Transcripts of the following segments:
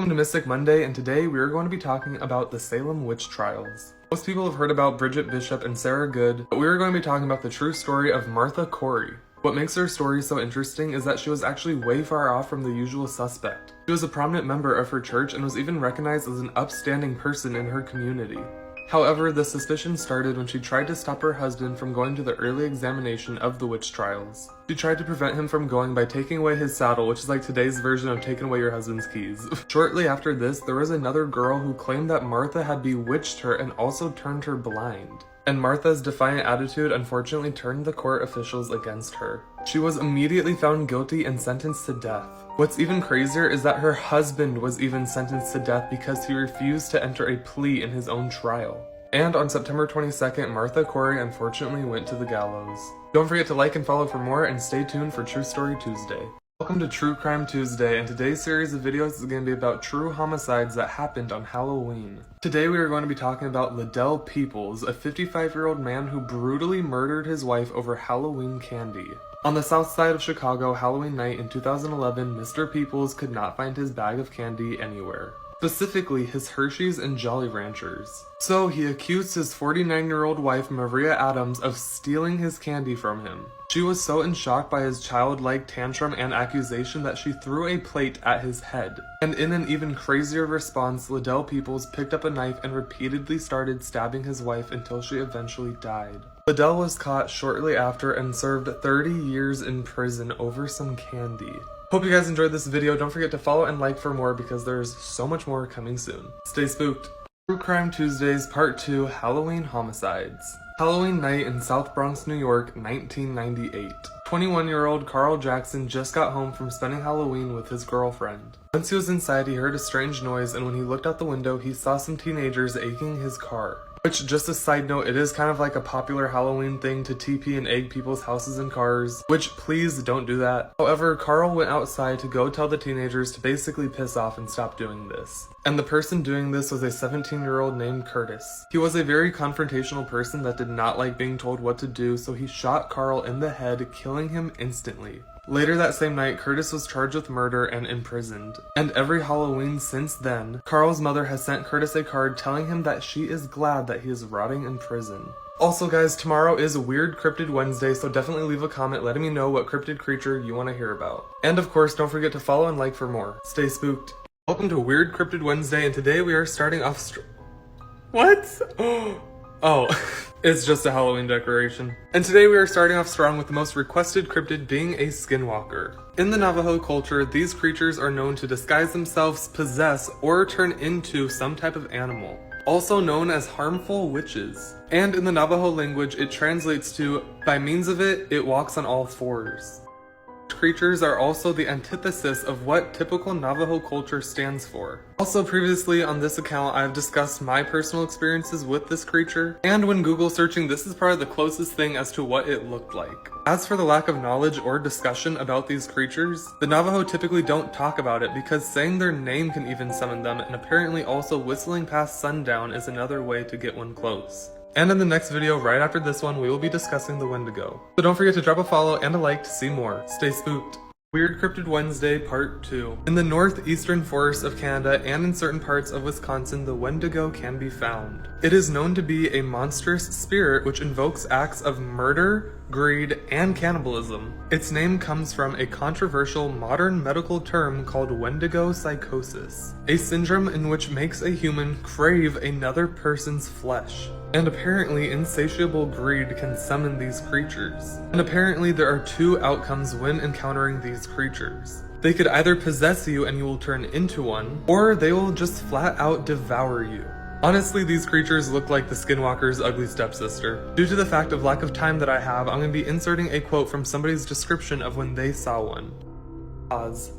Welcome to Mystic Monday, and today we are going to be talking about the Salem witch trials. Most people have heard about Bridget Bishop and Sarah Good, but we are going to be talking about the true story of Martha Corey. What makes her story so interesting is that she was actually way far off from the usual suspect. She was a prominent member of her church and was even recognized as an upstanding person in her community. However, the suspicion started when she tried to stop her husband from going to the early examination of the witch trials. She tried to prevent him from going by taking away his saddle, which is like today's version of taking away your husband's keys. Shortly after this, there was another girl who claimed that Martha had bewitched her and also turned her blind. And Martha's defiant attitude unfortunately turned the court officials against her. She was immediately found guilty and sentenced to death. What's even crazier is that her husband was even sentenced to death because he refused to enter a plea in his own trial. And on September 22nd, Martha Corey unfortunately went to the gallows. Don't forget to like and follow for more, and stay tuned for True Story Tuesday. Welcome to True Crime Tuesday, and today's series of videos is going to be about true homicides that happened on Halloween. Today we are going to be talking about Liddell Peoples, a 55-year-old man who brutally murdered his wife over Halloween candy. On the south side of Chicago, Halloween night in 2011, Mr. Peoples could not find his bag of candy anywhere. Specifically, his Hershey's and Jolly Ranchers. So he accused his 49-year-old wife Maria Adams of stealing his candy from him. She was so in shock by his childlike tantrum and accusation that she threw a plate at his head. And in an even crazier response, Liddell Peoples picked up a knife and repeatedly started stabbing his wife until she eventually died. Liddell was caught shortly after and served 30 years in prison over some candy. Hope you guys enjoyed this video. Don't forget to follow and like for more because there's so much more coming soon. Stay spooked. True Crime Tuesdays Part 2 Halloween Homicides. Halloween night in South Bronx, New York, 1998. 21-year-old Carl Jackson just got home from spending Halloween with his girlfriend. Once he was inside, he heard a strange noise, and when he looked out the window, he saw some teenagers egging his car. Which, just a side note, it is kind of like a popular Halloween thing to TP and egg people's houses and cars, which please don't do that. However, Carl went outside to go tell the teenagers to basically piss off and stop doing this. And the person doing this was a 17-year-old named Curtis. He was a very confrontational person that did not like being told what to do, so he shot Carl in the head, killing him instantly. Later that same night, Curtis was charged with murder and imprisoned. And every Halloween since then, Carl's mother has sent Curtis a card telling him that she is glad that he is rotting in prison. Also guys, tomorrow is Weird Cryptid Wednesday, so definitely leave a comment letting me know what cryptid creature you want to hear about. And of course, don't forget to follow and like for more. Stay spooked. Welcome to Weird Cryptid Wednesday, and today we are starting off What? Oh, it's just a Halloween decoration. And today we are starting off strong with the most requested cryptid being a skinwalker. In the Navajo culture, these creatures are known to disguise themselves, possess, or turn into some type of animal, also known as harmful witches. And in the Navajo language, it translates to, by means of it, it walks on all fours. Creatures are also the antithesis of what typical Navajo culture stands for. Also previously on this account, I've discussed my personal experiences with this creature, and when Google searching, this is probably the closest thing as to what it looked like. As for the lack of knowledge or discussion about these creatures, the Navajo typically don't talk about it because saying their name can even summon them, and apparently also whistling past sundown is another way to get one close. And in the next video, right after this one, we will be discussing the Wendigo. So don't forget to drop a follow and a like to see more. Stay spooked. Weird Cryptid Wednesday Part 2. In the northeastern forests of Canada and in certain parts of Wisconsin, the Wendigo can be found. It is known to be a monstrous spirit which invokes acts of murder, greed, and cannibalism. Its name comes from a controversial modern medical term called Wendigo psychosis, a syndrome in which makes a human crave another person's flesh. And apparently insatiable greed can summon these creatures. And apparently there are two outcomes when encountering these creatures. They could either possess you and you will turn into one, or they will just flat out devour you. Honestly, these creatures look like the Skinwalker's ugly stepsister. Due to the fact of lack of time that I have, I'm going to be inserting a quote from somebody's description of when they saw one. Pause.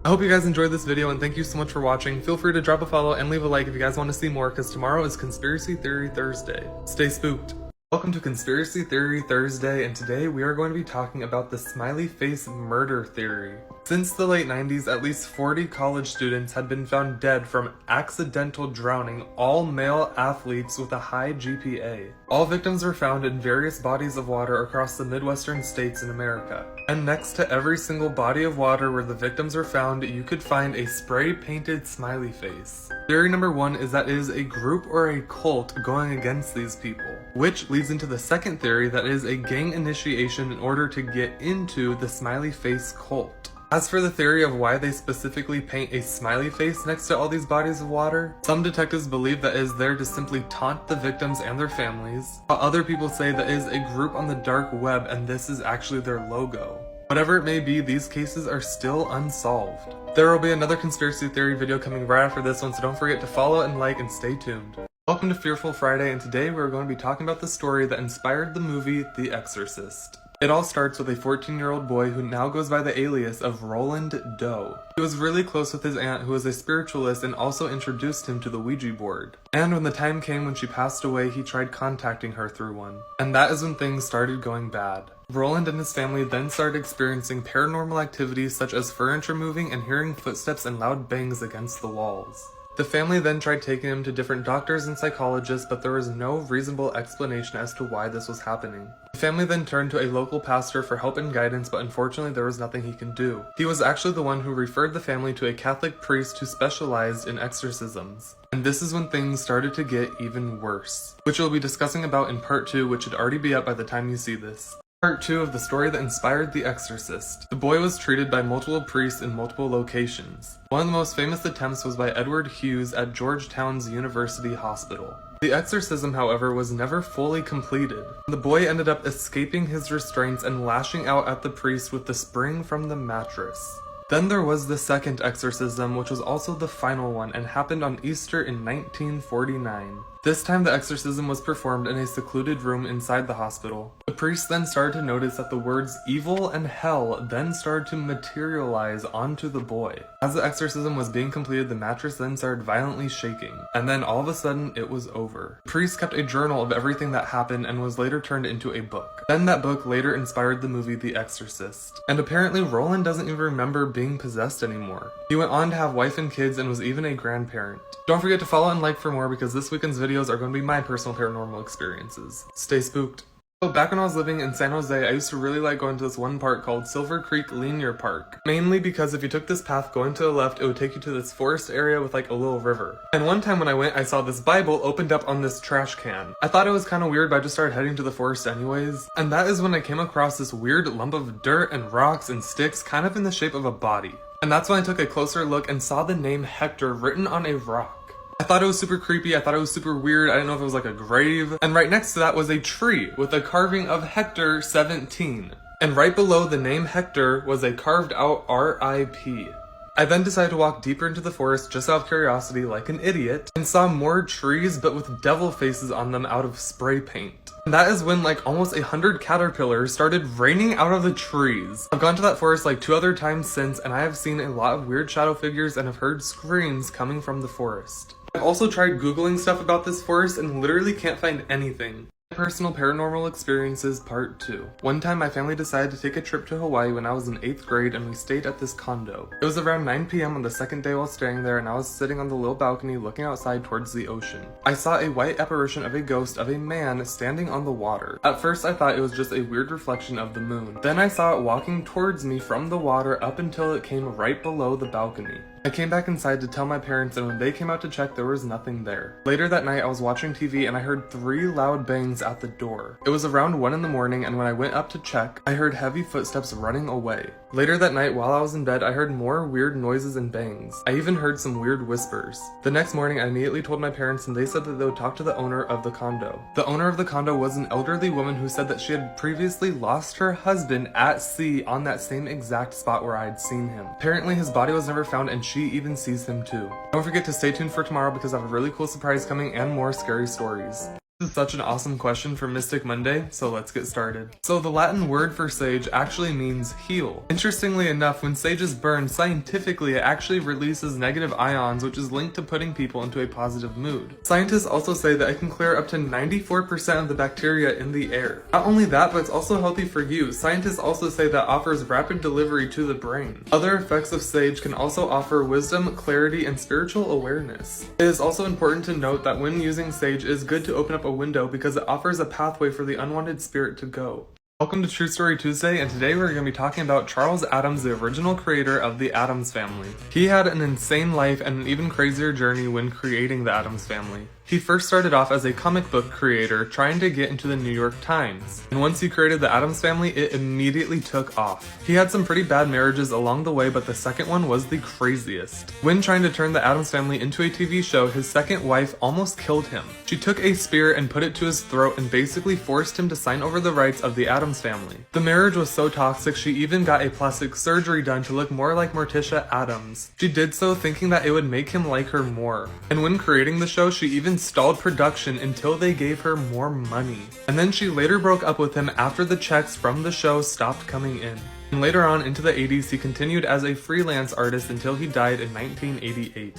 I hope you guys enjoyed this video, and thank you so much for watching. Feel free to drop a follow and leave a like if you guys want to see more, because tomorrow is Conspiracy Theory Thursday. Stay spooked. Welcome to Conspiracy Theory Thursday, and today we are going to be talking about the Smiley Face murder theory. Since the late 90s, at least 40 college students had been found dead from accidental drowning, all male athletes with a high GPA. All victims were found in various bodies of water across the Midwestern states in America. And next to every single body of water where the victims were found, you could find a spray-painted smiley face. Theory number one is that it is a group or a cult going against these people, which leads into the second theory that it is a gang initiation in order to get into the smiley face cult. As for the theory of why they specifically paint a smiley face next to all these bodies of water, some detectives believe that it is there to simply taunt the victims and their families, while other people say that it is a group on the dark web and this is actually their logo. Whatever it may be, these cases are still unsolved. There will be another conspiracy theory video coming right after this one, so don't forget to follow and like and stay tuned. Welcome to Fearful Friday, and today we're going to be talking about the story that inspired the movie The Exorcist. It all starts with a 14-year-old boy who now goes by the alias of Roland Doe. He was really close with his aunt, who was a spiritualist, and also introduced him to the Ouija board. And when the time came when she passed away, he tried contacting her through one. And that is when things started going bad. Roland and his family then started experiencing paranormal activities such as furniture moving and hearing footsteps and loud bangs against the walls. The family then tried taking him to different doctors and psychologists, but there was no reasonable explanation as to why this was happening. The family then turned to a local pastor for help and guidance, but unfortunately there was nothing he could do. He was actually the one who referred the family to a Catholic priest who specialized in exorcisms. And this is when things started to get even worse, which we'll be discussing about in part 2, which should already be up by the time you see this. Part 2 of the story that inspired The Exorcist. The boy was treated by multiple priests in multiple locations. One of the most famous attempts was by Edward Hughes at Georgetown's University Hospital. The exorcism, however, was never fully completed. The boy ended up escaping his restraints and lashing out at the priest with the spring from the mattress. Then there was the second exorcism, which was also the final one and happened on Easter in 1949. This time the exorcism was performed in a secluded room inside the hospital. The priest then started to notice that the words evil and hell then started to materialize onto the boy. As the exorcism was being completed, the mattress then started violently shaking, and then all of a sudden it was over. The priest kept a journal of everything that happened and was later turned into a book. Then that book later inspired the movie The Exorcist. And apparently Roland doesn't even remember being possessed anymore. He went on to have wife and kids and was even a grandparent. Don't forget to follow and like for more, because this weekend's videos are going to be my personal paranormal experiences. Stay spooked. So back when I was living in San Jose, I used to really like going to this one park called Silver Creek Linear Park. Mainly because if you took this path going to the left, it would take you to this forest area with like a little river. And one time when I went, I saw this Bible opened up on this trash can. I thought it was kind of weird, but I just started heading to the forest anyways. And that is when I came across this weird lump of dirt and rocks and sticks kind of in the shape of a body. And that's when I took a closer look and saw the name Hector written on a rock. I thought it was super creepy, I thought it was super weird, I didn't know if it was like a grave. And right next to that was a tree with a carving of Hector 17. And right below the name Hector was a carved out RIP. I then decided to walk deeper into the forest just out of curiosity like an idiot, and saw more trees but with devil faces on them out of spray paint. And that is when like almost 100 caterpillars started raining out of the trees. I've gone to that forest like 2 other times since, and I have seen a lot of weird shadow figures and have heard screams coming from the forest. I've also tried googling stuff about this forest and literally can't find anything. Personal paranormal experiences part 2. One time my family decided to take a trip to Hawaii when I was in 8th grade, and we stayed at this condo. It was around 9 p.m. on the second day while staying there, and I was sitting on the little balcony looking outside towards the ocean. I saw a white apparition of a ghost of a man standing on the water. At first I thought it was just a weird reflection of the moon. Then I saw it walking towards me from the water up until it came right below the balcony. I came back inside to tell my parents, and when they came out to check, there was nothing there. Later that night I was watching TV and I heard 3 loud bangs at the door. It was around 1 in the morning, and when I went up to check, I heard heavy footsteps running away. Later that night while I was in bed, I heard more weird noises and bangs. I even heard some weird whispers. The next morning I immediately told my parents, and they said that they would talk to the owner of the condo. The owner of the condo was an elderly woman who said that she had previously lost her husband at sea on that same exact spot where I had seen him. Apparently his body was never found, and she even sees him too. Don't forget to stay tuned for tomorrow because I have a really cool surprise coming and more scary stories. This is such an awesome question for Mystic Monday, so let's get started. So the Latin word for sage actually means heal. Interestingly enough, when sage is burned, scientifically it actually releases negative ions, which is linked to putting people into a positive mood. Scientists also say that it can clear up to 94% of the bacteria in the air. Not only that, but it's also healthy for you. Scientists also say that offers rapid delivery to the brain. Other effects of sage can also offer wisdom, clarity, and spiritual awareness. It is also important to note that when using sage, it is good to open up a window because it offers a pathway for the unwanted spirit to go. Welcome to True Story Tuesday, and today we're going to be talking about Charles Addams, the original creator of the Addams Family. He had an insane life and an even crazier journey when creating the Addams Family. He first started off as a comic book creator trying to get into the New York Times, and once he created the Addams Family, it immediately took off. He had some pretty bad marriages along the way, but the second one was the craziest. When trying to turn the Addams Family into a TV show, his second wife almost killed him. She took a spear and put it to his throat and basically forced him to sign over the rights of the Addams Family. The marriage was so toxic, she even got a plastic surgery done to look more like Morticia Addams. She did so thinking that it would make him like her more. And when creating the show, she even stalled production until they gave her more money. And then she later broke up with him after the checks from the show stopped coming in. And later on into the 80s, he continued as a freelance artist until he died in 1988.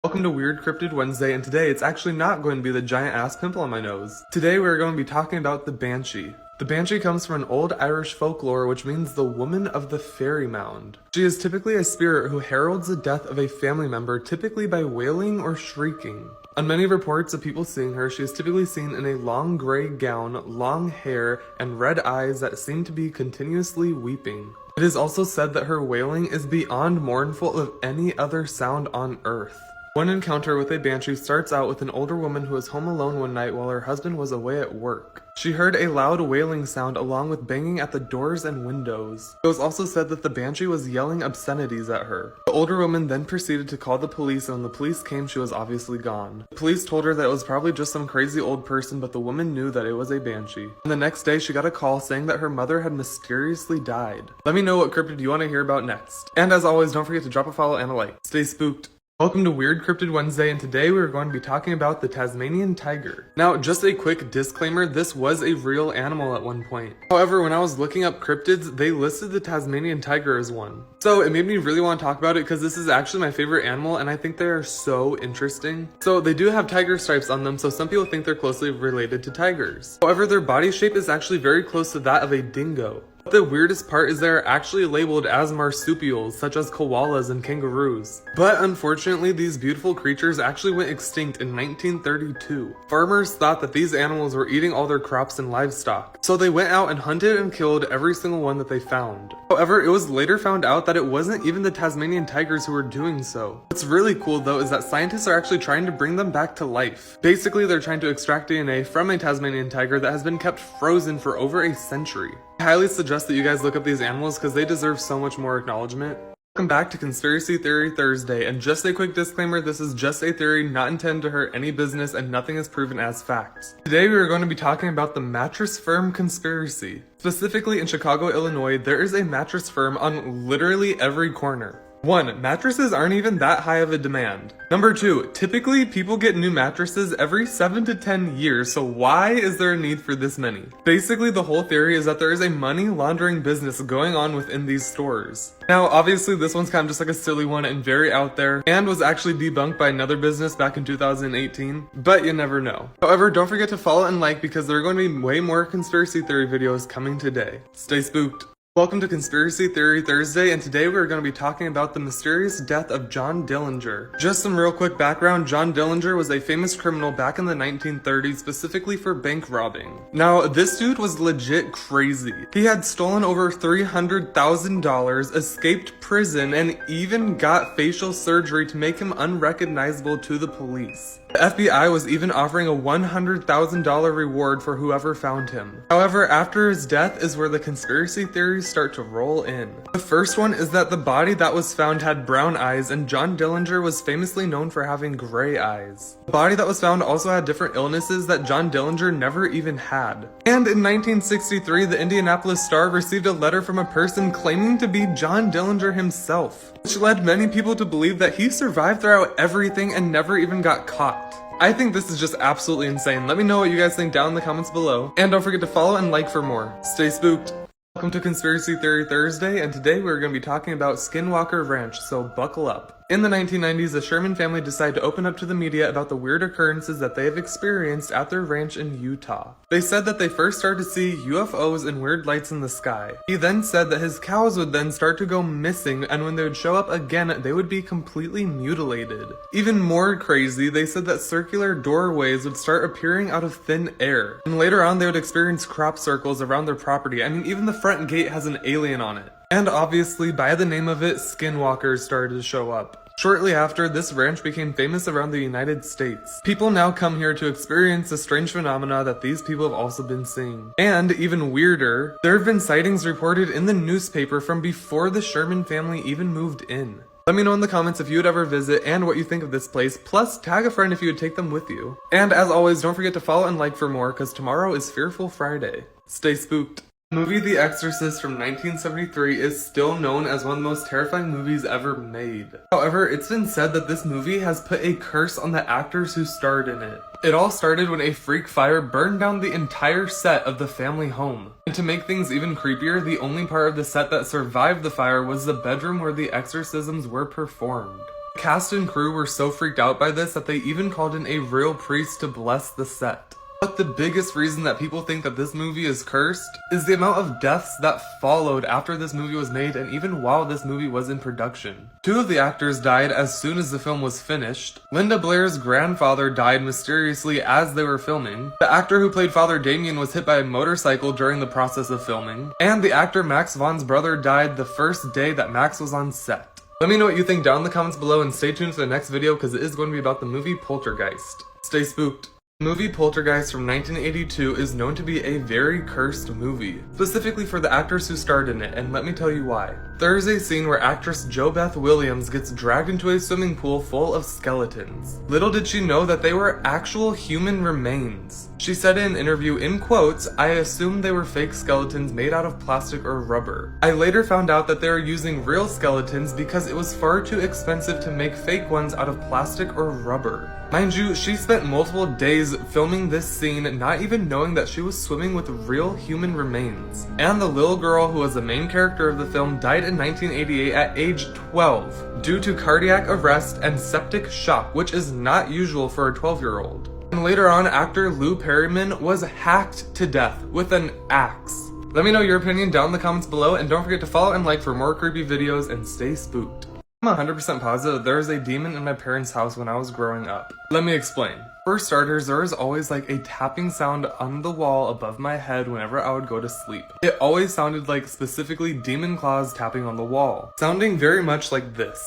Welcome to Weird Cryptid Wednesday, and today it's actually not going to be the giant ass pimple on my nose. Today we're going to be talking about the Banshee. The Banshee comes from an old Irish folklore which means the woman of the fairy mound. She is typically a spirit who heralds the death of a family member, typically by wailing or shrieking. On many reports of people seeing her, she is typically seen in a long gray gown, long hair, and red eyes that seem to be continuously weeping. It is also said that her wailing is beyond mournful of any other sound on earth. One encounter with a banshee starts out with an older woman who was home alone one night while her husband was away at work. She heard a loud wailing sound along with banging at the doors and windows. It was also said that the banshee was yelling obscenities at her. The older woman then proceeded to call the police, and when the police came, she was obviously gone. The police told her that it was probably just some crazy old person, but the woman knew that it was a banshee. And the next day, she got a call saying that her mother had mysteriously died. Let me know what cryptid you want to hear about next. And as always, don't forget to drop a follow and a like. Stay spooked. Welcome to Weird Cryptid Wednesday, and today we're going to be talking about the Tasmanian tiger. Now, just a quick disclaimer, this was a real animal at one point. However, when I was looking up cryptids, they listed the Tasmanian tiger as one. So it made me really want to talk about it because this is actually my favorite animal and I think they are so interesting. So they do have tiger stripes on them, so some people think they're closely related to tigers. However, their body shape is actually very close to that of a dingo. The weirdest part is they're actually labeled as marsupials, such as koalas and kangaroos. But unfortunately, these beautiful creatures actually went extinct in 1932. Farmers thought that these animals were eating all their crops and livestock, so they went out and hunted and killed every single one that they found. However, it was later found out that it wasn't even the Tasmanian tigers who were doing so. What's really cool though is that scientists are actually trying to bring them back to life. Basically, they're trying to extract DNA from a Tasmanian tiger that has been kept frozen for over a century. I highly suggest that you guys look up these animals because they deserve so much more acknowledgement. Welcome back to Conspiracy Theory Thursday, and just a quick disclaimer, this is just a theory, not intended to hurt any business, and nothing is proven as fact. Today we are going to be talking about the mattress firm conspiracy. Specifically in Chicago, Illinois, there is a mattress firm on literally every corner. 1. Mattresses aren't even that high of a demand. Number 2. Typically, people get new mattresses every 7 to 10 years, so why is there a need for this many? Basically, the whole theory is that there is a money laundering business going on within these stores. Now, obviously, this one's kind of just like a silly one and very out there, and was actually debunked by another business back in 2018, but you never know. However, don't forget to follow and like because there are going to be way more conspiracy theory videos coming today. Stay spooked. Welcome to Conspiracy Theory Thursday, and today we're going to be talking about the mysterious death of John Dillinger. Just some real quick background, John Dillinger was a famous criminal back in the 1930s, specifically for bank robbing. Now, this dude was legit crazy. He had stolen over $300,000, escaped prison, and even got facial surgery to make him unrecognizable to the police. The FBI was even offering a $100,000 reward for whoever found him. However, after his death is where the conspiracy theories start to roll in. The first one is that the body that was found had brown eyes, and John Dillinger was famously known for having gray eyes. The body that was found also had different illnesses that John Dillinger never even had. And in 1963, the Indianapolis Star received a letter from a person claiming to be John Dillinger himself, which led many people to believe that he survived throughout everything and never even got caught. I think this is just absolutely insane. Let me know what you guys think down in the comments below. And don't forget to follow and like for more. Stay spooked. Welcome to Conspiracy Theory Thursday, and today we're going to be talking about Skinwalker Ranch, so buckle up. In the 1990s, the Sherman family decided to open up to the media about the weird occurrences that they have experienced at their ranch in Utah. They said that they first started to see UFOs and weird lights in the sky. He then said that his cows would then start to go missing, and when they would show up again, they would be completely mutilated. Even more crazy, they said that circular doorways would start appearing out of thin air. And later on, they would experience crop circles around their property. I mean, even the front gate has an alien on it. And obviously, by the name of it, Skinwalkers started to show up. Shortly after, this ranch became famous around the United States. People now come here to experience the strange phenomena that these people have also been seeing. And even weirder, there have been sightings reported in the newspaper from before the Sherman family even moved in. Let me know in the comments if you would ever visit and what you think of this place, plus tag a friend if you would take them with you. And as always, don't forget to follow and like for more, because tomorrow is Fearful Friday. Stay spooked. The movie The Exorcist from 1973 is still known as one of the most terrifying movies ever made. However, it's been said that this movie has put a curse on the actors who starred in it. It all started when a freak fire burned down the entire set of the family home. And to make things even creepier, the only part of the set that survived the fire was the bedroom where the exorcisms were performed. The cast and crew were so freaked out by this that they even called in a real priest to bless the set. But the biggest reason that people think that this movie is cursed is the amount of deaths that followed after this movie was made and even while this movie was in production. 2 of the actors died as soon as the film was finished. Linda Blair's grandfather died mysteriously as they were filming. The actor who played Father Damien was hit by a motorcycle during the process of filming. And the actor Max Vaughn's brother died the first day that Max was on set. Let me know what you think down in the comments below and stay tuned for the next video because it is going to be about the movie Poltergeist. Stay spooked. The movie Poltergeist from 1982 is known to be a very cursed movie, specifically for the actors who starred in it, and let me tell you why. There is a scene where actress JoBeth Williams gets dragged into a swimming pool full of skeletons. Little did she know that they were actual human remains. She said in an interview, in quotes, "I assumed they were fake skeletons made out of plastic or rubber. I later found out that they were using real skeletons because it was far too expensive to make fake ones out of plastic or rubber." Mind you, she spent multiple days filming this scene not even knowing that she was swimming with real human remains. And the little girl who was the main character of the film died in 1988 at age 12 due to cardiac arrest and septic shock, which is not usual for a 12-year-old. And later on, actor Lou Perryman was hacked to death with an axe. Let me know your opinion down in the comments below, and don't forget to follow and like for more creepy videos, and stay spooked. I'm 100% positive there was a demon in my parents' house when I was growing up. Let me explain. For starters, there was always like a tapping sound on the wall above my head whenever I would go to sleep. It always sounded like specifically demon claws tapping on the wall, sounding very much like this.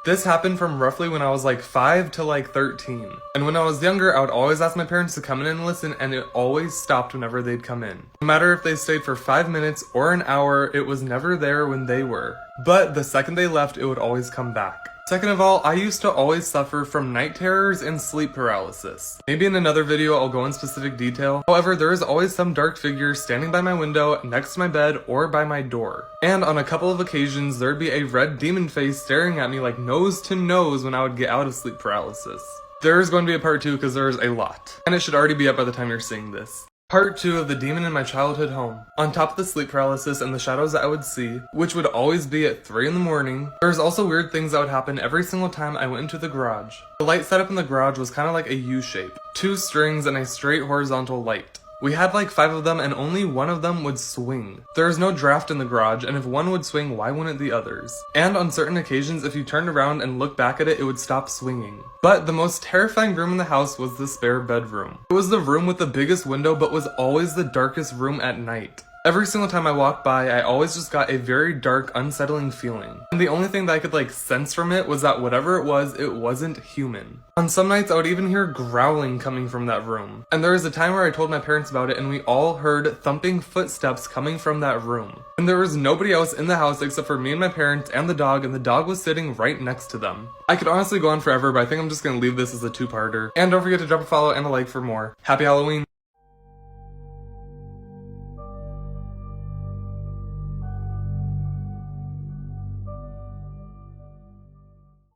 This happened from roughly when I was like 5 to like 13. And when I was younger, I would always ask my parents to come in and listen, and it always stopped whenever they'd come in. No matter if they stayed for 5 minutes or an hour, it was never there when they were. But the second they left, it would always come back. Second of all, I used to always suffer from night terrors and sleep paralysis. Maybe in another video I'll go in specific detail. However, there is always some dark figure standing by my window, next to my bed, or by my door. And on a couple of occasions, there'd be a red demon face staring at me like nose to nose when I would get out of sleep paralysis. There is going to be a part 2 because there's a lot. And it should already be up by the time you're seeing this. Part 2 of the demon in my childhood home. On top of the sleep paralysis and the shadows that I would see, which would always be at 3 in the morning, there was also weird things that would happen every single time I went into the garage. The light setup in the garage was kind of like a U shape. 2 strings and a straight horizontal light. We had like 5 of them and only one of them would swing. There is no draft in the garage, and if one would swing, why wouldn't the others? And on certain occasions, if you turned around and looked back at it, it would stop swinging. But the most terrifying room in the house was the spare bedroom. It was the room with the biggest window, but was always the darkest room at night. Every single time I walked by, I always just got a very dark, unsettling feeling. And the only thing that I could sense from it was that whatever it wasn't human. On some nights, I would even hear growling coming from that room. And there was a time where I told my parents about it, and we all heard thumping footsteps coming from that room. And there was nobody else in the house except for me and my parents and the dog was sitting right next to them. I could honestly go on forever, but I think I'm just gonna leave this as a 2-parter. And don't forget to drop a follow and a like for more. Happy Halloween!